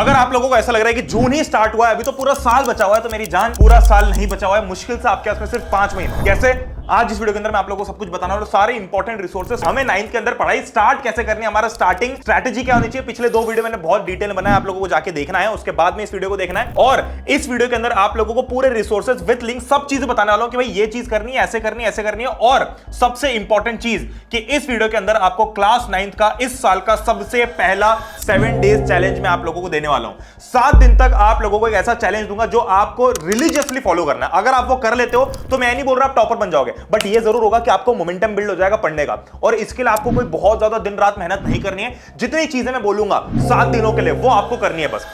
अगर आप लोगों को ऐसा लग रहा है कि जून ही स्टार्ट हुआ है, अभी तो पूरा साल बचा हुआ है, तो मेरी जान, पूरा साल नहीं बचा हुआ है, मुश्किल से आपके पास में सिर्फ 5 महीने। कैसे? आज इस वीडियो के अंदर मैं आप लोगों को सब कुछ बताना और सारे इंपॉर्टेंट रिसोर्सेस, हमें 9th के अंदर पढ़ाई स्टार्ट कैसे करनी है, हमारा स्टार्टिंग स्ट्रैटेजी क्या होनी चाहिए। पिछले 2 वीडियो मैंने बहुत डिटेल बनाया, आप लोगों को जाके देखना है, उसके बाद में इस वीडियो को देखना है। और इस वीडियो के अंदर आप लोगों को पूरे रिसोर्सेज विद लिंक सब चीजें बताने वाला हूं कि भाई ये चीज करनी है, ऐसे करनी है, ऐसे करनी है। और सबसे इंपॉर्टेंट चीज कि इस वीडियो के अंदर आपको क्लास 9th का इस साल का सबसे पहला 7 डेज चैलेंज मैं आप लोगों को देने वाला हूं। 7 दिन तक आप लोगों को एक ऐसा चैलेंज दूंगा जो आपको रिलीजियसली फॉलो करना है। अगर आप वो कर लेते हो तो मैं नहीं बोल रहा आप टॉपर बन जाओगे, बट ये जरूर होगा कि आपको मोमेंटम बिल्ड हो जाएगा पढ़ने का। और इसके लिए आपको कोई बहुत ज्यादा दिन रात मेहनत नहीं करनी है। जितनी चीजें मैं बोलूंगा 7 दिनों के लिए वो आपको करनी है बस।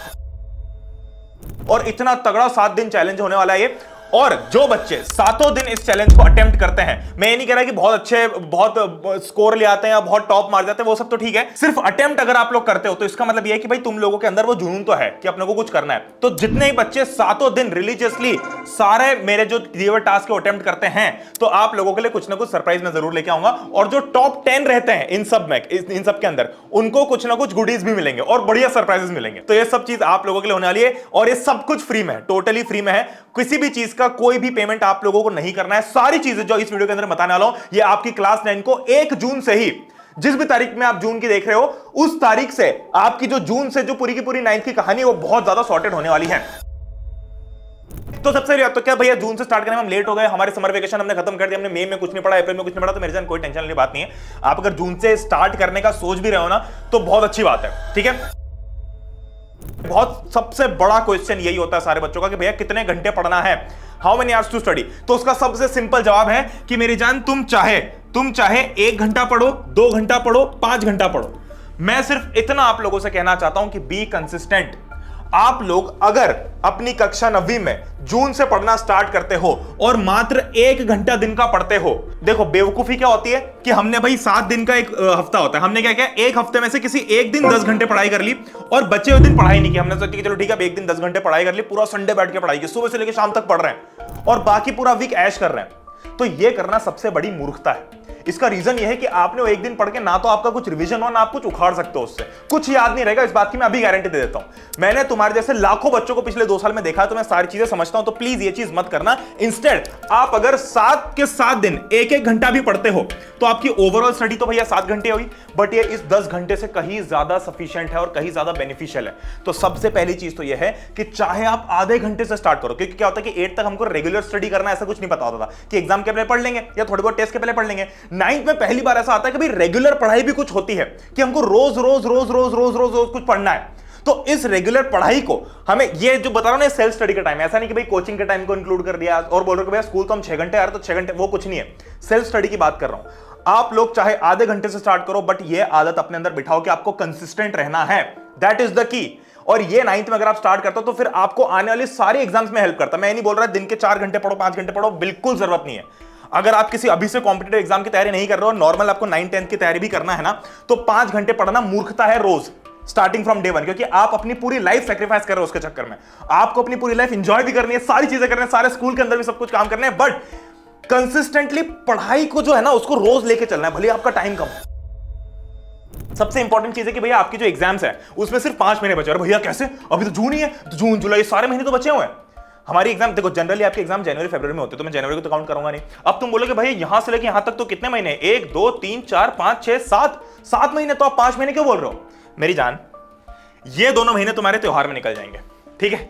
और इतना तगड़ा 7 दिन चैलेंज होने वाला है ये। और जो बच्चे 7 दिन इस चैलेंज को अटेम्प्ट करते हैं, मैं ये नहीं कह रहा कि बहुत अच्छे, बहुत स्कोर ले आते हैं या बहुत टॉप मार जाते हैं, वो सब तो ठीक है। सिर्फ अटेम्प्ट अगर आप लोग करते हो तो इसका मतलब ये है कि भाई तुम लोगों के अंदर वो जुनून तो है कि अपने को कुछ करना है। तो जितने ही बच्चे 7 दिन रिलीजियसली सारे मेरे जो दिए हुए टास्क को अटेम्प्ट करते हैं, तो आप लोगों के लिए कुछ ना कुछ सरप्राइज मैं जरूर लेके आऊंगा। और जो टॉप 10 रहते हैं इन सब में, इन सब के अंदर, उनको कुछ ना कुछ गुडीज भी मिलेंगे और बढ़िया सरप्राइजेस मिलेंगे। तो ये सब चीज आप लोगों के लिए होने वाली है और ये सब कुछ फ्री में है, टोटली फ्री में है। किसी भी चीज का कोई भी पेमेंट आप लोगों को नहीं करना है। सारी चीजें जो इस वीडियो के अंदर बताने वाला हूं, ये आपकी क्लास 9 को 1 जून से ही, जिस भी तारीख में आप जून की देख रहे हो, उस तारीख से आपकी जो जून से जो पूरी की पूरी 9th की कहानी है वो बहुत ज्यादा सॉर्टेड होने वाली है। तो सबसे पहले तो क्या भैया जून से स्टार्ट करने में हम लेट हो गए, हमारे समर वेकेशन हमने खत्म कर दिया, हमने मई में कुछ नहीं पढ़ा, अप्रैल में कुछ नहीं पढ़ा, तो मेरे जान कोई टेंशन वाली बात नहीं है। आप अगर जून से स्टार्ट करने का सोच भी रहे हो ना, तो बहुत अच्छी बात है, ठीक है। बहुत सबसे बड़ा क्वेश्चन यही होता है सारे बच्चों का कि भैया कितने घंटे पढ़ना है, how many hours to study. तो उसका सबसे सिंपल जवाब है कि मेरी जान, तुम चाहे 1 घंटा पढ़ो, 2 घंटा पढ़ो, 5 घंटा पढ़ो। मैं सिर्फ इतना आप लोगों से कहना चाहता हूं कि बी कंसिस्टेंट। आप लोग अगर अपनी कक्षा 9वीं में जून से पढ़ना स्टार्ट करते हो और मात्र 1 घंटा दिन का पढ़ते हो, देखो बेवकूफी क्या होती है कि हमने भाई 7 दिन का एक हफ्ता होता है, हमने क्या किया, एक हफ्ते में से किसी एक दिन 10 घंटे पढ़ाई कर ली और बचे हुए दिन पढ़ाई नहीं की। हमने सोचा कि चलो ठीक है, एक दिन 10 घंटे पढ़ाई कर ली, पूरा संडे बैठ के पढ़ाई की, सुबह से लेकर शाम तक पढ़ रहे हैं और बाकी पूरा वीक ऐश कर रहे हैं। तो यह करना सबसे बड़ी मूर्खता है। इसका रीजन यह है कि आपने वो एक दिन पढ़ के ना तो आपका कुछ रिवीजन हो, ना आप कुछ उखाड़ सकते हो, उससे कुछ याद नहीं रहेगा। इस बात की मैं अभी गारंटी दे देता हूं। मैंने तुम्हारे जैसे लाखों बच्चों को पिछले 2 साल में देखा है, तो मैं सारी चीजें समझता हूं। तो प्लीज ये चीज मत करना। इंस्टेड आप अगर 7 के 7 दिन 1-1 घंटा भी पढ़ते हो तो आपकी ओवरऑल स्टडी तो भैया 7 घंटे हुई, बट ये इस 10 घंटे से कहीं ज्यादा सफिशिएंट है और कहीं ज्यादा बेनिफिशियल है। तो सबसे पहली चीज तो यह है कि चाहे आप आधे घंटे से स्टार्ट करो, क्योंकि क्या होता है कि 8 तक हमको रेगुलर स्टडी करना, ऐसा कुछ नहीं पता होता था कि एग्जाम के पहले पढ़ लेंगे या थोड़ी बहुत टेस्ट के पहले पढ़ लेंगे। 9th में पहली बार ऐसा आता है कि भाई रेगुलर पढ़ाई भी कुछ होती है कि हमको रोज रोज रोज रोज रोज रोज रोज कुछ पढ़ना है। तो इस रेगुलर पढ़ाई को हमें, ये जो बता रहा हूं ना, सेल्फ स्टडी का टाइम, ऐसा नहीं कि भाई कोचिंग के टाइम को इंक्लूड कर दिया और बोल रहे हो कि भैया स्कूल तो हम 6 घंटे आ रहे तो 6 घंटे, वो कुछ नहीं है। सेल्फ स्टडी की बात कर रहा हूं। आप लोग चाहे आधे घंटे से स्टार्ट करो, बट ये आदत अपने अंदर बिठाओ कि आपको कंसिस्टेंट रहना है। That is the key. और ये 9th में अगर आप स्टार्ट करते हो तो फिर आपको आने वाली सारी एग्जाम्स में हेल्प करता है। मैं नहीं बोल रहा दिन के 4 घंटे पढ़ो, 5 घंटे पढ़ो, बिल्कुल जरूरत नहीं है। अगर आप किसी अभी से कॉम्पिटिटिव एग्जाम की तैयारी नहीं कर रहे हो, नॉर्मल आपको 9-10 की तैयारी भी करना है ना, तो 5 घंटे पढ़ना मूर्खता है रोज, स्टार्टिंग फ्रॉम डे 1। क्योंकि आप अपनी पूरी लाइफ सैक्रिफाइस कर रहे हो उसके चक्कर में। आपको अपनी पूरी लाइफ एंजॉय भी करनी है, सारी चीजें करनी है, सारे स्कूल के अंदर भी सब कुछ काम करना है, बट कंसिस्टेंटली पढ़ाई को जो है ना उसको रोज लेके चलना है, भले आपका टाइम कम। सबसे इंपॉर्टेंट चीज है कि भैया आपकी जो एग्जाम्स है उसमें सिर्फ 5 महीने बचे। और भैया कैसे, अभी तो जून ही है, तो जून जुलाई सारे महीने तो बचे हुए हैं। हमारी एग्जाम देखो, जनरली आपके एग्जाम जनवरी फरवरी में होते हैं, तो मैं जनवरी को तो काउंट करूंगा नहीं। अब तुम बोलोगे भैया यहां से लेके यहां तक तो कितने महीने, 1 2 3 4 5 6 7 महीने, तो आप 5 महीने क्यों बोल रहे हो? मेरी जान, ये दोनों महीने तुम्हारे त्योहार में निकल जाएंगे, ठीक है।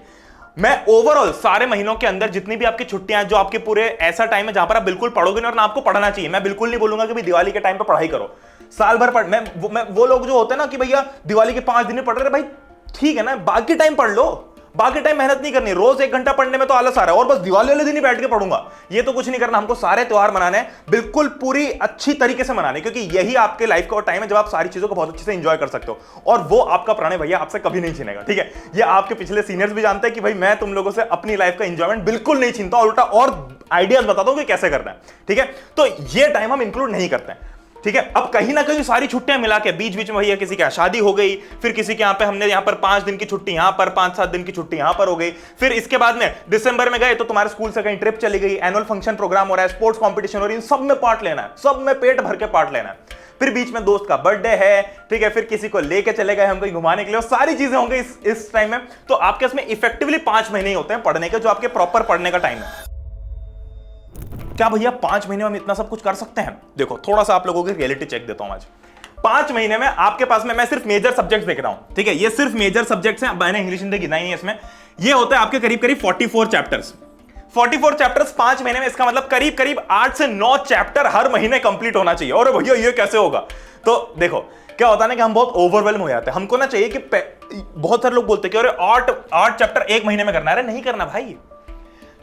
मैं ओवरऑल सारे महीनों के अंदर जितनी भी आपकी छुट्टियां हैं, जो आपके पूरे ऐसा टाइम है जहां पर आप बिल्कुल पढ़ोगे नहीं और ना आपको पढ़ना चाहिए। मैं बिल्कुल नहीं बोलूंगा कि भाई दिवाली के टाइम पर पढ़ाई करो, साल भर पढ़। मैं वो लोग जो होते हैं ना कि भैया दिवाली के 5 दिन में पढ़ रहे, भाई ठीक है ना, बाकी टाइम पढ़ लो, बाकी टाइम मेहनत नहीं करनी। रोज 1 घंटा पढ़ने में तो आलस आ रहा है और बस दिवाली वाले दिन ही बैठ के पढ़ूंगा, ये तो कुछ नहीं करना। हमको सारे त्योहार मनाने हैं, बिल्कुल पूरी अच्छी तरीके से मनाने, क्योंकि यही आपके लाइफ का टाइम है जब आप सारी चीजों को बहुत अच्छे से एंजॉय कर सकते हो। और वो आपका प्रणय भैया आपसे कभी नहीं छीनेगा, ठीक है। ये आपके पिछले सीनियर्स भी जानते हैं कि भाई मैं तुम लोगों से अपनी लाइफ का एंजॉयमेंट बिल्कुल नहीं छीनता, उल्टा और आइडियाज बताता हूं कि कैसे करना है, ठीक है। तो ये टाइम हम इंक्लूड नहीं करते हैं, ठीक है। अब कहीं ना कहीं सारी छुट्टियां मिला के बीच बीच में भैया किसी के यहाँ शादी हो गई, फिर किसी के यहाँ पे हमने यहाँ पर 5 दिन की छुट्टी, यहाँ पर 5-7 दिन की छुट्टी यहाँ पर हो गई, फिर इसके बाद में दिसंबर में गए तो तुम्हारे स्कूल से कहीं ट्रिप चली गई, एनुअल फंक्शन प्रोग्राम हो रहा है, स्पोर्ट्स कॉम्पिटिशन हो रही है, सब में पार्ट लेना है, सब में पेट भर के पार्ट लेना है। फिर बीच में दोस्त का बर्थडे है, ठीक है, फिर किसी को लेके चले गए हम कहीं घुमाने के लिए, सारी चीजें होंगी इस टाइम में। तो आपके इसमें इफेक्टिवली 5 महीने ही होते हैं पढ़ने के, जो आपके प्रॉपर पढ़ने का टाइम है। क्या भैया 5 महीने में हम इतना सब कुछ कर सकते हैं? देखो थोड़ा सा आप लोगों की रियलिटी चेक देता हूं आज। 5 महीने में आपके पास में, मैं सिर्फ मेजर सब्जेक्ट्स देख रहा हूं, ठीक है, ये सिर्फ मेजर सब्जेक्ट्स हैं, मैंने इंग्लिश हिंदी गिना ही नहीं है इसमें। ये होता है आपके करीब करीब 44 चैप्टर्स। 44 चैप्टर्स 5 महीने में, इसका मतलब करीब करीब 8 से 9 चैप्टर हर महीने कंप्लीट होना चाहिए। और भैया ये कैसे होगा? तो देखो क्या होता है ना कि हम बहुत ओवरवेल्म हो जाते हैं, हमको ना चाहिए कि बहुत सारे लोग बोलते हैं कि अरे 8 चैप्टर 1 महीने में करना है। अरे नहीं करना भाई,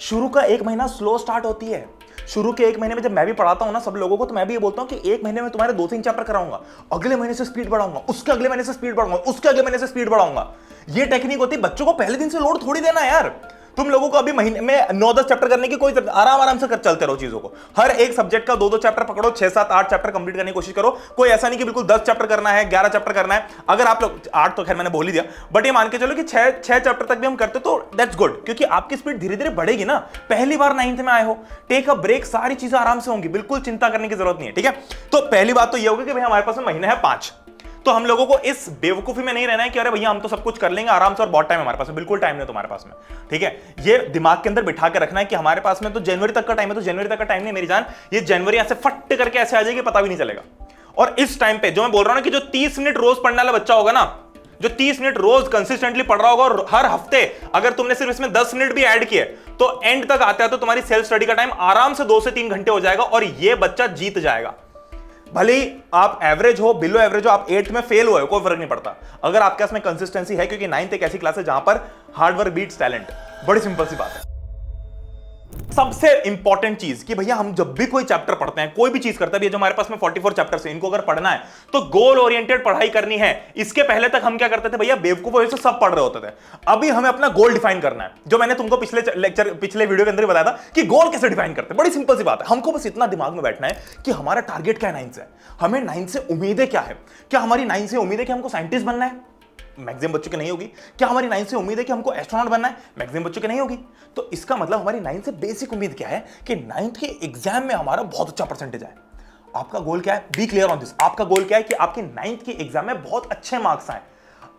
शुरू का 1 महीना स्लो स्टार्ट होती है। शुरू के 1 महीने में जब मैं भी पढ़ाता हूं ना सब लोगों को, तो मैं भी ये बोलता हूं कि 1 महीने में तुम्हारे 2-3 चैप्टर कराऊंगा, अगले महीने से स्पीड बढ़ाऊंगा, उसके अगले महीने से स्पीड बढ़ाऊंगा, उसके अगले महीने से स्पीड बढ़ाऊंगा। ये टेक्निक होती है। बच्चों को पहले दिन से लोड थोड़ी देना यार। तुम लोगों को अभी महीने में 9-10 चैप्टर करने की कोई, आराम से चलते रहो चीजों को। हर एक सब्जेक्ट का 2-2 चैप्टर पकड़ो, 6-7-8 चैप्टर कंप्लीट करने की कोशिश करो। कोई ऐसा नहीं कि बिल्कुल 10 चैप्टर करना है, 11 चैप्टर करना है। अगर आप लोग 8 तो खैर मैंने बोल ही दिया, बट ये मान के चलो कि 6 चैप्टर तक भी हम करते तो दैट्स गुड, क्योंकि आपकी स्पीड धीरे धीरे बढ़ेगी ना। पहली बार 9th में आए हो, टेक अ ब्रेक, सारी चीजें आराम से होंगी, बिल्कुल चिंता करने की जरूरत नहीं है, ठीक है। तो पहली बात तो ये होगी कि भाई हमारे पास में महीने है 5, तो हम लोगों को इस बेवकूफी में नहीं रहना है कि अरे भैया हम तो सब कुछ कर लेंगे आराम से और बहुत टाइम हमारे पास है। बिल्कुल टाइम नहीं तुम्हारे पास में, ठीक है। ये दिमाग के अंदर बिठा के रखना है कि हमारे पास में तो जनवरी तक का टाइम है, तो जनवरी तक का टाइम नहीं मेरी जान, ये जनवरी ऐसे फट करके ऐसे आ जाएगी, पता भी नहीं चलेगा। और इस टाइम पे जो मैं बोल रहा हूं ना कि जो 30 मिनट रोज पढ़ने वाला बच्चा होगा ना, जो 30 मिनट रोज कंसिस्टेंटली पढ़ रहा होगा, और हर हफ्ते अगर तुमने सिर्फ इसमें 10 मिनट भी ऐड किए तो एंड तक आते हैं तो तुम्हारी सेल्फ स्टडी का टाइम आराम से 2 से 3 घंटे हो जाएगा, और ये बच्चा जीत जाएगा। भले ही आप एवरेज हो, बिलो एवरेज हो, आप 8th में फेल हुए हो, कोई फर्क नहीं पड़ता, अगर आपके पास में कंसिस्टेंसी है, क्योंकि 9th एक ऐसी क्लास है जहां पर हार्डवर्क बीट्स टैलेंट। बड़ी सिंपल सी बात है। सबसे इंपॉर्टेंट चीज कि भैया हम जब भी कोई चैप्टर पढ़ते हैं, कोई भी चीज करते हैं, जो हमारे पास में 44 चैप्टर्स हैं, इनको अगर पढ़ना है तो गोल ओरिएंटेड पढ़ाई करनी है। इसके पहले तक हम क्या करते थे भैया, बेवकूफों से सब पढ़ रहे होते थे। अभी हमें अपना गोल डिफाइन करना है, जो मैंने तुमको पिछले वीडियो के अंदर बताया था कि गोल कैसे डिफाइन करते हैं। बड़ी सिंपल सी बात है, हमको बस इतना दिमाग में बैठना है कि हमारा टारगेट क्या है 9th से, हमें 9th से उम्मीदें क्या है। क्या हमारी 9th से उम्मीद है कि हमको साइंटिस्ट बनना है? मैक्सिमम बच्चों की नहीं होगी। क्या हमारी 9th से उम्मीद है कि हमको एस्ट्रोनॉट बनना है? मैक्सिमम बच्चों की नहीं होगी। तो इसका मतलब हमारी 9th से बेसिक उम्मीद क्या है कि 9th के एग्जाम में हमारा बहुत अच्छा परसेंटेज आए। आपका गोल क्या है? Be clear on this. आपका गोल क्या है कि आपके 9th के एग्जाम में बहुत अच्छे मार्क्स आए।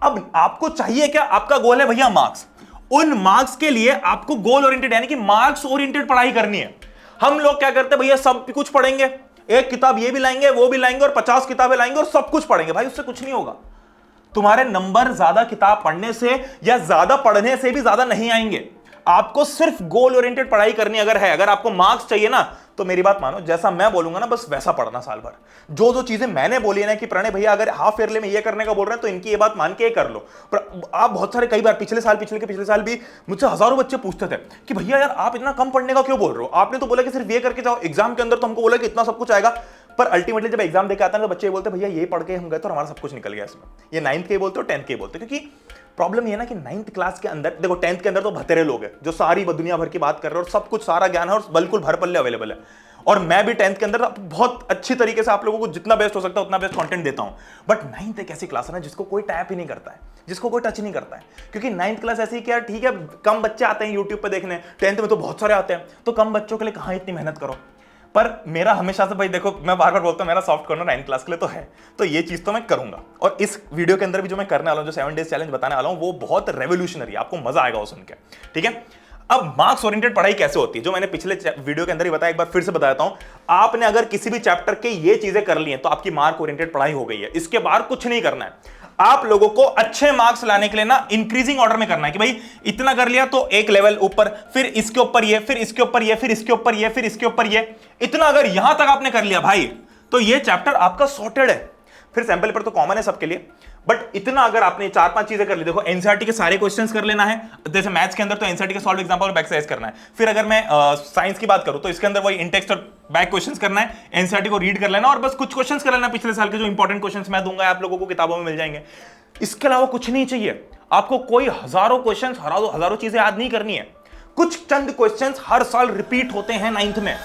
अब आपको चाहिए क्या? आपका गोल है भैया मार्क्स। उन मार्क्स के लिए आपको गोल ओरिएंटेड यानी कि मार्क्स ओरिएंटेड पढ़ाई करनी है। हम लोग क्या करते हैं भैया, सब कुछ पढ़ेंगे, एक किताब ये भी लाएंगे, वो भी लाएंगे, और 50 किताबें लाएंगे और सब कुछ पढ़ेंगे। भाई उससे कुछ नहीं होगा। तुम्हारे नंबर ज्यादा किताब पढ़ने से या ज्यादा पढ़ने से भी ज्यादा नहीं आएंगे। आपको सिर्फ गोल ओरिएंटेड पढ़ाई करनी अगर है, अगर आपको मार्क्स चाहिए ना, तो मेरी बात मानो, जैसा मैं बोलूंगा ना बस वैसा पढ़ना साल भर। जो जो चीजें मैंने बोली है ना कि प्रणय भैया अगर हाफ ईयरली में ये करने का बोल रहे हैं तो इनकी ये बात मान के कर लो। पर आप बहुत सारे कई बार पिछले साल भी मुझसे हजारों बच्चे पूछते थे कि भैया यार आप इतना कम पढ़ने का क्यों बोल रहे हो, आपने तो बोला कि सिर्फ ये करके जाओ, एग्जाम के अंदर तो हमको बोला कि इतना सब कुछ आएगा। पर अल्टीमेटली जब एग्जाम देके आता है तो बच्चे बोलते भैया ये पढ़ के हम गए तो हमारा सब कुछ निकल गया इसमें। ये 9th के बोलते हो, 10th के बोलते, क्योंकि प्रॉब्लम ये है ना कि 9th क्लास के अंदर देखो, 10th के अंदर तो भतेरे लोग हैं जो सारी दुनिया भर की बात कर रहे हैं और सब कुछ सारा ज्ञान है और बिल्कुल भर पल्ले अवेलेबल है। और मैं भी 10th के अंदर बहुत अच्छी तरीके से आप लोगों को जितना बेस्ट हो सकता है उतना बेस्ट कंटेंट देता हूं। बट 9th एक ऐसी क्लास है ना जिसको कोई टैप ही नहीं करता है, जिसको कोई टच नहीं करता है, क्योंकि 9th क्लास ऐसी क्या, ठीक है कम बच्चे आते हैं यूट्यूब पे देखने, 10th में तो बहुत सारे आते हैं, तो कम बच्चों के लिए कहां इतनी मेहनत करो। पर मेरा हमेशा से भाई देखो, मैं बार बार बोलता हूं मेरा सॉफ्ट कॉर्नर 9th क्लास के लिए तो है, तो ये चीज तो मैं करूंगा। और इस वीडियो के अंदर भी जो मैं करने वाला हूं, जो 7 डेज चैलेंज बताने वाला हूं, वो बहुत रेवोल्यूशनरी, आपको मजा आएगा वो सुन के, ठीक है। अब मार्क्स ओरिएंटेड पढ़ाई कैसे होती है, जो मैंने पिछले वीडियो के अंदर ही बताया, एक बार फिर से बताता हूं। आपने अगर किसी भी चैप्टर के ये चीजें कर ली हैं तो आपकी मार्क ओरिएंटेड पढ़ाई हो गई है। इसके बाहर कुछ नहीं करना है। आप लोगों को अच्छे मार्क्स लाने के लिए ना इंक्रीजिंग ऑर्डर में करना है कि भाई इतना कर लिया तो एक लेवल ऊपर, फिर इसके ऊपर ये, फिर इसके ऊपर ये, फिर इसके ऊपर ये, फिर इसके ऊपर ये। इतना अगर यहां तक आपने कर लिया भाई तो ये चैप्टर आपका सॉर्टेड है। फिर सैंपल पेपर तो कॉमन है सबके लिए, बट इतना अगर आपने 4-5 चीजें कर ली, देखो एनसीईआरटी के सारे क्वेश्चंस कर लेना है, जैसे मैथ्स के अंदर तो एनसीईआरटी के सॉल्व एग्जांपल और बैक एक्सरसाइज करना है। फिर अगर मैं साइंस की बात करूं तो इसके अंदर वही इन टेक्स्ट और बैक क्वेश्चंस करना है, एनसीईआरटी को रीड कर लेना और बस कुछ क्वेश्चंस कर लेना पिछले साल के, जो इंपॉर्टेंट क्वेश्चंस मैं दूंगा आप लोगों को किताबों में मिल जाएंगे। इसके अलावा कुछ नहीं चाहिए आपको, कोई हजारों क्वेश्चंस, हजारों चीजें याद नहीं करनी है। कुछ चंद क्वेश्चंस हर साल रिपीट होते हैं 9th में।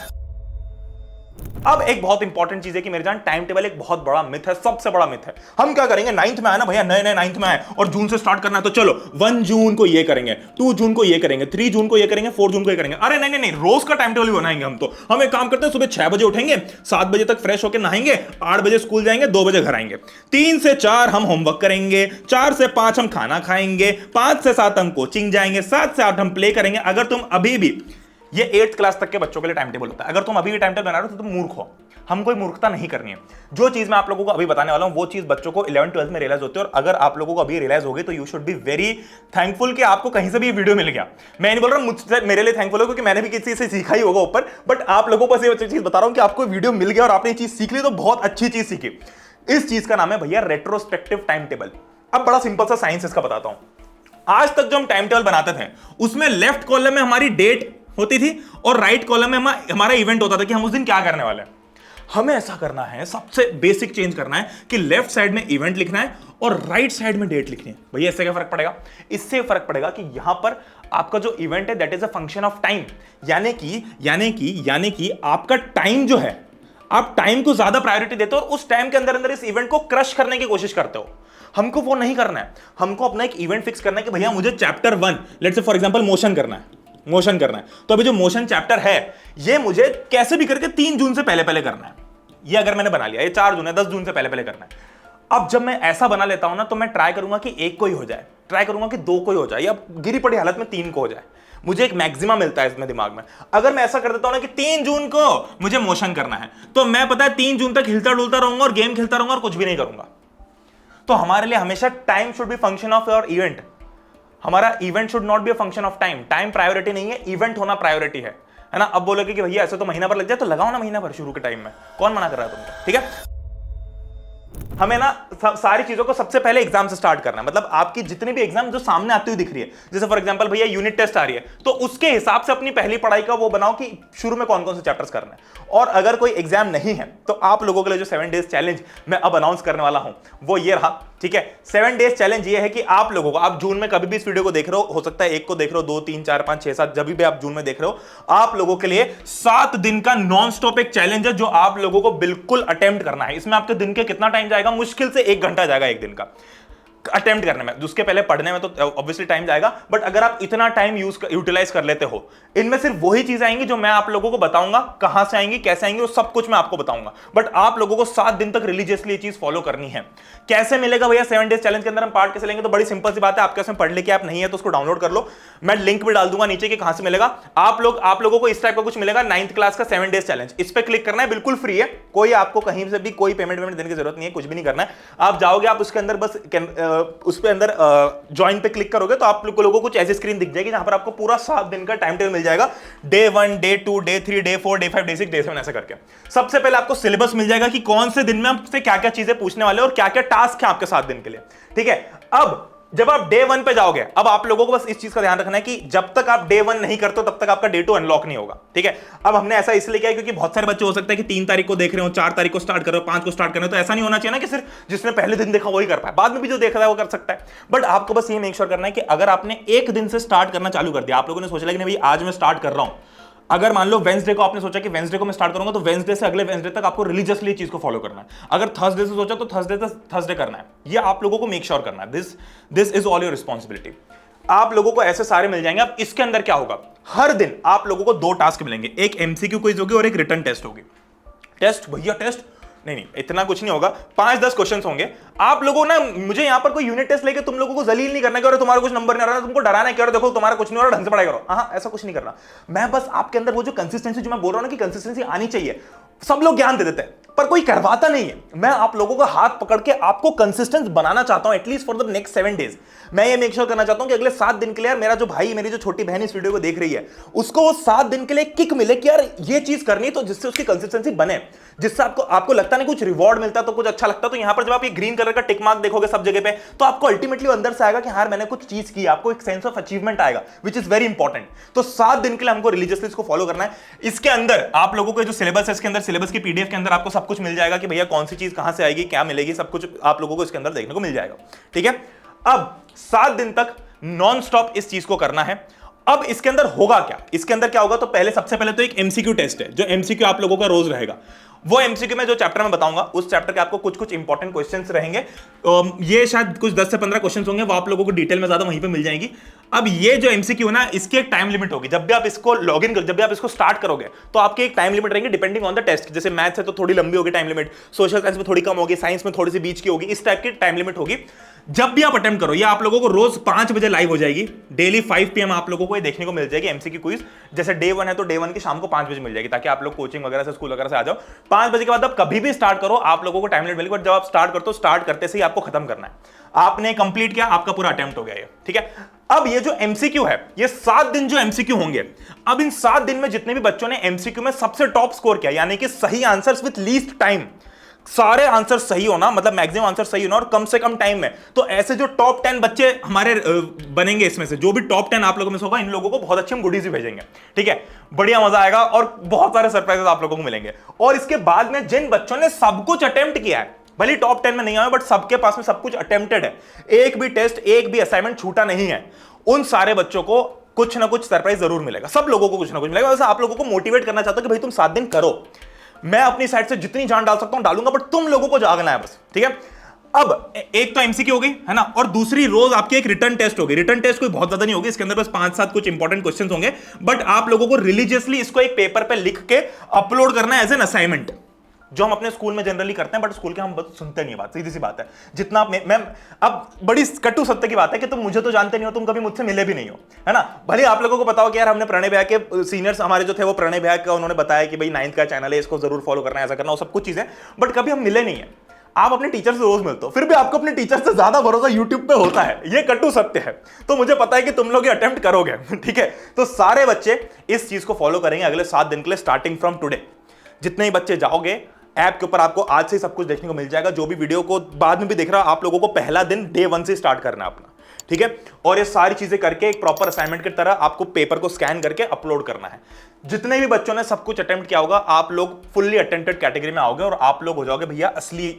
अब एक बहुत इंपॉर्टेंट चीज है कि मेरे जान टाइम टेबल एक बहुत बड़ा मिथ है, सबसे बड़ा मिथ है। हम क्या करेंगे, 9th में आया ना भैया, नए नए 9th में आए और जून से स्टार्ट करना है तो चलो 1 जून को ये करेंगे, 2 जून को ये करेंगे, 3 जून को ये करेंगे, 4 जून को ये करेंगे। अरे नहीं नहीं नहीं, रोज का टाइम टेबल भी बनाएंगे हम। तो हम एक काम करते हैं, सुबह 6 बजे उठेंगे, 7 बजे तक फ्रेश होकर नहाएंगे, 8 बजे स्कूल जाएंगे, 2 बजे घर आएंगे, 3 से 4 हम होमवर्क करेंगे, 4 से 5 हम खाना खाएंगे, 5 से 7 हम कोचिंग जाएंगे, 7 से 8 हम प्ले करेंगे। अगर तुम अभी भी, ये 8th क्लास तक के बच्चों के लिए टाइम टेबल होता है, अगर तुम अभी भी टाइम टेबल बना रहे हो तो तुम मूर्ख हो। हम कोई मूर्खता नहीं करनी है। जो चीज मैं आप लोगों को अभी बताने वाला हूं वो चीज बच्चों को 11th 12th में रियलाइज होती है, और अगर आप लोगों को अभी रियलाइज होगी तो you should be very thankful कि आपको कहीं से भी वीडियो मिल गया। मैं नहीं बोल रहा मुझसे, मेरे लिए थैंकफुल हो क्योंकि मैंने भी किसी से सीखा ही होगा ऊपर, बट आप लोगों को बस ये चीज बता रहा हूं कि आपको वीडियो मिल गया और आपने ये चीज सीख ली तो बहुत अच्छी चीज सीखी। इस चीज का नाम है भैया रेट्रोस्पेक्टिव टाइम टेबल। अब बड़ा सिंपल सा साइंस इसका बताता हूं। आज तक जो हम टाइम टेबल बनाते थे उसमें लेफ्ट कॉलम में हमारी डेट होती थी और राइट कॉलम में हमारा इवेंट होता था कि हम उस दिन क्या करने वाले हैं। हमें ऐसा करना है, सबसे बेसिक चेंज करना है कि लेफ्ट साइड में इवेंट लिखना है और राइट साइड में डेट लिखनी है। भैया इससे क्या फर्क पड़ेगा? इससे फर्क पड़ेगा कि यहां पर आपका जो इवेंट है that is a function of time, यानी कि आपका टाइम जो है, आप टाइम को ज्यादा प्रायोरिटी देते हो और उस टाइम के अंदर अंदर इस इवेंट को क्रश करने की कोशिश करते हो। हमको वो नहीं करना है। हमको अपना एक इवेंट फिक्स करना है कि भैया मुझे chapter 1 let's say for example motion करना है। तो अभी जो मोशन चैप्टर है ये मुझे कैसे भी करके 3 जून से पहले पहले करना है। ये अगर मैंने बना लिया, ये 4 जून है, 10 जून से पहले पहले करना है। अब जब मैं ऐसा बना लेता हूं ना तो मैं ट्राई करूंगा कि 1 को ही हो जाए, ट्राई करूंगा कि 2 को ही हो जाए, या गिरी पड़ी हालत में 3 को हो जाए। मुझे एक मैक्सिमम मिलता है इसमें दिमाग में। अगर मैं ऐसा कर देता हूं ना कि 3 जून को मुझे मोशन करना है तो मैं पता है 3 जून तक हिलता डुलता रहूंगा और गेम खेलता रहूंगा और कुछ भी नहीं करूंगा। तो हमारे लिए हमेशा time should be function of your event. हमारा event should not be a function of time. Time priority नहीं है, इवेंट होना प्रायोरिटी है ना। अब बोलोगे कि भैया ऐसे तो महीना भर लग जाए, तो लगाओ ना महीना भर शुरू के टाइम में, कौन मना कर रहा है तुमको? ठीक है, हमें ना सारी चीजों को सबसे पहले एग्जाम से स्टार्ट करना है। मतलब आपकी जितनी भी एग्जाम जो सामने आती हुई दिख रही है, जैसे फॉर एग्जांपल भैया यूनिट टेस्ट आ रही है, तो उसके हिसाब से अपनी पहली पढ़ाई का वो बनाओ कि शुरू में कौन कौन से चैप्टर्स करना है। और अगर कोई एग्जाम नहीं है तो आप लोगों के लिए जो 7 डेज चैलेंज मैं अब अनाउंस करने वाला हूं वो ये रहा। ठीक है, 7 डेज चैलेंज ये है कि आप लोगों को, आप जून में कभी भी इस वीडियो को देख रहे हो सकता है 1 को देख रहे हो, 2 3 4 5 6 7, जब भी आप जून में देख रहे हो, आप लोगों के लिए 7 दिन का नॉन स्टॉप एक चैलेंज है जो आप लोगों को बिल्कुल अटेम्प्ट करना है। इसमें आपके दिन के कितना टाइम जाएगा? मुश्किल से 1 घंटा जाएगा एक दिन का अटेम्प्ट करने में। उसके पहले पढ़ने में तो ऑब्वियसली टाइम जाएगा, बट अगर आप इतना टाइम यूटिलाइज कर लेते हो, इनमें सिर्फ वही चीज आएंगी जो मैं आप लोगों को बताऊंगा, कहां से आएंगी, कैसे आएंगी, वो सब कुछ मैं आपको बताऊंगा। बट आप लोगों को 7 दिन तक रिलीजियसली ये चीज फॉलो करनी है। कैसे मिलेगा भैया 7 डेज चैलेंज के अंदर हम पार्ट कैसे लेंगे? तो बड़ी सिंपल सी बात है, आपके उसमें पढ़ लिखे ऐप नहीं है तो उसको डाउनलोड कर लो। मैं लिंक भी डाल दूंगा नीचे कि कहां से मिलेगा। आप लोगों को इस टाइप का कुछ मिलेगा, 9th क्लास का 7 डेज चैलेंज। इस पर क्लिक करना है, बिल्कुल फ्री है, कोई आपको कहीं से भी कोई पेमेंट देने की जरूरत नहीं है, कुछ भी नहीं करना है। आप जाओगे, आप उसके अंदर बस उस पे अंदर ज्वाइन पे क्लिक करोगे तो आप लोगों को कुछ ऐसी स्क्रीन दिख जाएगी जहां पर आपको पूरा 7 दिन का टाइम टेबल मिल जाएगा। Day 1, day 2, day 3, day 4, day 5, day 6, day 7 ऐसे करके। सबसे पहले आपको सिलेबस मिल जाएगा कि कौन से दिन में आपसे क्या क्या चीजें पूछने वाले और क्या क्या टास्क है आपके 7 दिन के लिए। ठीक है, अब जब आप डे 1 पे जाओगे, अब आप लोगों को बस इस चीज का ध्यान रखना है कि जब तक आप डे 1 नहीं करते हो तब तक आपका डे 2 अनलॉक नहीं होगा। ठीक है, अब हमने ऐसा इसलिए किया क्योंकि बहुत सारे बच्चे हो सकते हैं कि 3 तारीख को देख रहे हो, 4 तारीख को स्टार्ट कर रहे हो, 5 को स्टार्ट कर रहे हो। तो ऐसा नहीं होना चाहिए ना कि सिर्फ जिसने पहले दिन देखा वही कर पाए, बाद में भी जो देख रहा है वो कर सकता है। बट आपको बस ये मेक श्योर करना है कि अगर आपने एक दिन से स्टार्ट करना चालू कर दिया, आप लोगों ने सोचा कि नहीं भाई आज मैं स्टार्ट कर रहा हूं, अगर मान लो वेंसडे को आपने सोचा कि वेंसडे को मैं स्टार्ट करूंगा, तो वेंसडे से अगले वेंसडे तक आपको रिलीजियसली चीज को फॉलो करना है। अगर थर्सडे से सोचा तो थर्सडे करना है। ये आप लोगों को मेक श्योर करना है। This is all your responsibility. आप लोगों को ऐसे सारे मिल जाएंगे। अब इसके अंदर क्या होगा, हर दिन आप लोगों को 2 टास्क मिलेंगे, एक एमसीक्यू क्विज होगी और एक रिटन टेस्ट होगी। टेस्ट भैया टेस्ट नहीं, इतना कुछ नहीं होगा, 5-10 क्वेश्चंस होंगे। आप लोगों ना, मुझे यहां पर कोई यूनिट टेस्ट लेके तुम लोगों को जलील नहीं करना कि तुम्हारा कुछ नंबर नहीं आ रहा, तुमको डराना है, देखो तुम्हारा कुछ नहीं हो रहा, ढंग से पढ़ाई करो। हाँ, ऐसा कुछ नहीं करना। मैं बस आपके अंदर वो जो कंसिस्टेंसी, जो मैं बोल रहा हूं ना कि कंसिस्टेंसी आनी चाहिए, सब लोग ज्ञान दे देते हैं पर कोई करवाता नहीं है। मैं आप लोगों का हाथ पकड़ के आपको कंसिस्टेंट बनाना चाहता हूं, at least for the next 7 days. मैं ये मेक श्योर करना चाहता हूं कि अगले 7 दिन के लिए यार मेरा जो भाई, मेरी जो छोटी बहन इस वीडियो को देख रही है, उसको वो 7 दिन के लिए किक मिले कि यार ये चीज करनी, तो जिससे उसकी कंसिस्टेंसी बने, जिससे आपको लगता नहीं कुछ रिवॉर्ड मिलता तो कुछ अच्छा लगता। तो यहां पर जब आप ये ग्रीन कलर का टिक मार्क देखोगे सब जगह पे, तो आपको अल्टीमेटली अंदर से आएगा कि यार मैंने कुछ चीज की, आपको एक सेंस ऑफ अचीवमेंट आएगा, विच इज वेरी इंपॉर्टेंट। तो 7 दिन के लिए हमको रिलीजियसली इसको फॉलो करना है। इसके अंदर आप लोगों को जो सिलेबस है, इसके अंदर सिलेबस की पीडीएफ के अंदर आपको सब कुछ मिल जाएगा कि भैया कौन सी चीज कहां से आएगी, क्या मिलेगी, सब कुछ आप लोगों को इसके अंदर देखने को मिल जाएगा। ठीक है, अब 7 दिन तक नॉन स्टॉप इस चीज को करना है। अब इसके अंदर होगा क्या, इसके अंदर क्या होगा, तो सबसे पहले तो एक एमसीक्यू टेस्ट है, जो एमसीक्यू आप लोगों का रोज रहेगा। वो एमसीक्यू में जो चैप्टर में बताऊंगा उस चैप्टर के आपको कुछ कुछ इंपॉर्टेंट क्वेश्चंस रहेंगे। ये शायद कुछ 10 से 15 क्वेश्चंस होंगे, वो आप लोगों को डिटेल में ज्यादा वहीं पे मिल जाएंगी। अब ये जो एमसीक्यू है ना, इसकी एक टाइम लिमिट होगी। जब भी आप इसको लॉगिन कर, जब भी आप इसको स्टार्ट करोगे तो आपकी एक टाइम लिमिट रहेगी डिपेंडिंग ऑन द टेस्ट। जैसे मैथ्स है तो थोड़ी लंबी होगी टाइम लिमिट, सोशल साइंस में थोड़ी कम होगी, साइंस में थोड़ी सी बीच की होगी, इस टाइप की टाइम लिमिट होगी। जब भी आप अटेम्प्ट करो, ये आप लोगों को रोज 5 बजे लाइव हो जाएगी, डेली 5 PM आप लोगों को ये देखने को मिल जाएगी एमसीक्यू क्विज। जैसे डे 1 है तो डे 1 की शाम को 5 बजे मिल जाएगी, ताकि आप लोग कोचिंग वगैरह से, स्कूल वगैरह से आ जाओ। 5 बजे के बाद आप कभी भी स्टार्ट करो, आप लोगों को टाइम लिमिट मिलेगी। बट जब आप स्टार्ट करते हो, स्टार्ट करते से ही आपको खत्म करना है। आपने कंप्लीट किया, आपका पूरा अटेम्प्ट हो गया ये, ठीक है। अब ये जो एमसीक्यू है, ये 7 दिन जो एमसीक्यू होंगे, अब इन 7 दिन में जितने भी बच्चों ने एमसीक्यू में सबसे टॉप स्कोर किया, यानी कि सही आंसर्स विद लीस्ट टाइम, सारे आंसर सही होना, मतलब मैक्सिमम आंसर सही होना और कम से कम टाइम में, तो ऐसे जो टॉप 10 बच्चे हमारे बनेंगे, इसमें से जो भी टॉप 10 आप लोगों में से होगा, इन लोगों को बहुत अच्छी हम गुडीज भी भेजेंगे, ठीक है। बढ़िया मजा आएगा और बहुत सारे सरप्राइजेस आप लोगों को मिलेंगे। और इसके बाद में जिन बच्चों ने सब कुछ अटेम्प्ट किया है, भले टॉप 10 में नहीं आए, बट सबके पास में सब कुछ अटेम्प्टेड है, एक भी टेस्ट, एक भी असाइनमेंट छूटा नहीं है, उन सारे बच्चों को कुछ ना कुछ सरप्राइज जरूर मिलेगा। सब लोगों को कुछ ना कुछ मिलेगा। वैसे आप लोगों को मोटिवेट करना चाहता हूं कि भाई तुम 7 दिन करो, मैं अपनी साइड से जितनी जान डाल सकता हूं डालूंगा, बट तुम लोगों को जागना है बस, ठीक है। अब एक तो एमसीक्यू हो गई है ना, और दूसरी रोज आपकी एक रिटर्न टेस्ट होगी। रिटर्न टेस्ट कोई बहुत ज्यादा नहीं होगी, इसके अंदर बस 5-7 कुछ इंपॉर्टेंट क्वेश्चंस होंगे, बट आप लोगों को रिलीजियसली इसको एक पेपर पे लिख के अपलोड करना है एज एन असाइनमेंट, जो हम अपने स्कूल में जनरली करते हैं, बट स्कूल के हम सुनते नहीं। बात सीधी सी बात है, जितना मैं अब बड़ी कटु सत्य की बात है कि तुम मुझे तो जानते नहीं हो, तुम कभी मुझसे मिले भी नहीं हो, है ना। भले आप लोगों को पता हो कि यार हमने प्रणय भैया के सीनियर्स हमारे जो थे, वो प्रणय भैया का उन्होंने बताया कि भाई 9th का चैनल है, इसको जरूर फॉलो करना है, ऐसा करना, वो सब कुछ चीजें, बट कभी हम मिले नहीं है। आप अपने टीचर से रोज मिलते हो, फिर भी आपको अपने टीचर से ज्यादा भरोसा यूट्यूब पे होता है, ये कटु सत्य है। तो मुझे पता है कि तुम लोग ये अटेम्प्ट करोगे, ठीक है। तो सारे बच्चे इस चीज को फॉलो करेंगे अगले 7 दिन के लिए, स्टार्टिंग फ्रॉम टुडे। जितने ही बच्चे जाओगे, ऐप के ऊपर आपको आज से सब कुछ देखने को मिल जाएगा। जो भी वीडियो को बाद में भी देख रहा, आप लोगों को पहला दिन डे 1 से स्टार्ट करना है अपना, ठीक है। और ये सारी चीजें करके एक प्रॉपर असाइनमेंट की तरह आपको पेपर को स्कैन करके अपलोड करना है। जितने भी बच्चों ने सब कुछ अटेम्प्ट किया होगा, आप लोग फुल्ली अटेम्प्टेड कैटेगरी में आओगे और आप लोग हो जाओगे भैया असली,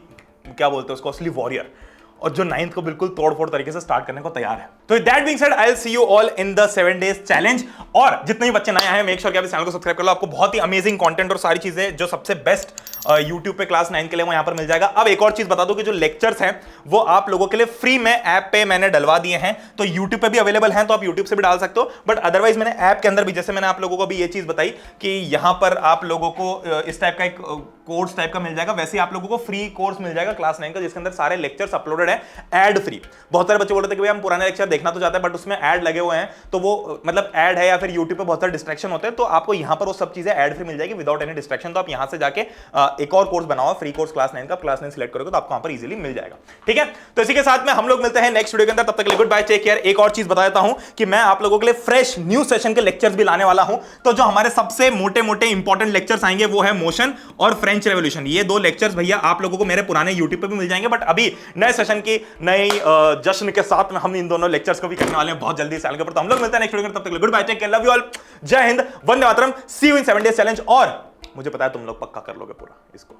क्या बोलते हैं उसको, असली वॉरियर, और जो 9th को बिल्कुल तोड़-फोड़ तरीके से स्टार्ट करने को तैयार है। तो that being said, I will see you all in the 7 days challenge. और जितने भी बच्चे नए आए हैं, मेक श्योर कि आप इस चैनल को सब्सक्राइब कर लो। आपको बहुत ही अमेजिंग कंटेंट और सारी चीजें जो सबसे बेस्ट YouTube पे क्लास 9 के लिए वो यहां पर मिल जाएगा। अब एक और चीज बता दूं कि जो लेक्चर्स हैं वो आप लोगों के लिए फ्री में ऐप पे मैंने डलवा दिए हैं, तो YouTube पे भी अवेलेबल हैं, तो आप YouTube से भी डाल सकते हो। बट अदरवाइज मैंने ऐप के अंदर भी, जैसे मैंने आप लोगों को भी ये चीज बताई कि यहां पर आप लोगों को इस टाइप का एक कोर्स टाइप का मिल जाएगा, वैसे ही आप लोगों को फ्री कोर्स मिल जाएगा क्लास 9 का, जिसके अंदर सारे लेक्चर्स अपलोडेड है एड फ्री। बहुत सारे बच्चे बोल रहे थे कि भाई हम पुराने लेक्चर देखना तो चाहते हैं, बट उसमें ऐड लगे हुए हैं, तो वो मतलब ऐड है या फिर YouTube पे बहुत सारे डिस्ट्रैक्शन होते हैं, तो आपको यहां पर वो सब चीजें ऐड फ्री मिल जाएगी विदाउट एनी डिस्ट्रैक्शन। तो आप यहां से जाके एक और कोर्स बनाओ, फ्री कोर्स क्लास 9 का, क्लास 9 सिलेक्ट करोगे तो आपको वहां पर इजीली मिल जाएगा, ठीक है। तो इसी के साथ में हम लोग मिलते हैं नेक्स्ट वीडियो के अंदर, तब तक के लिए गुड बाय, टेक केयर। एक और चीज बता देता हूं कि मैं आप लोगों के लिए फ्रेश न्यू सेशन के लेक्चर्स भी लाने वाला हूं। तो जो हमारे सबसे मोटे मोटे इंपॉर्टेंट लेक्चर्स आएंगे वो है मोशन और फ्रेंच रेवोल्यूशन। ये 2 लेक्चर्स भैया आप लोगों को मेरे पुराने यूट्यूब पे भी मिल जाएंगे, बट अभी नए सेशन की नई जश्न के साथ में हम इन दोनों लेक्चर्स को भी करने वाले हैं बहुत जल्दी चैनल के ऊपर। तो हम लोग मिलते हैं नेक्स्ट वीडियो में, तब तक के लिए goodbye, take care, love you all, जय हिंद, वंदे मातरम, see you in 7 days challenge. और मुझे पता है तुम लोग पक्का कर लोगे पूरा इसको।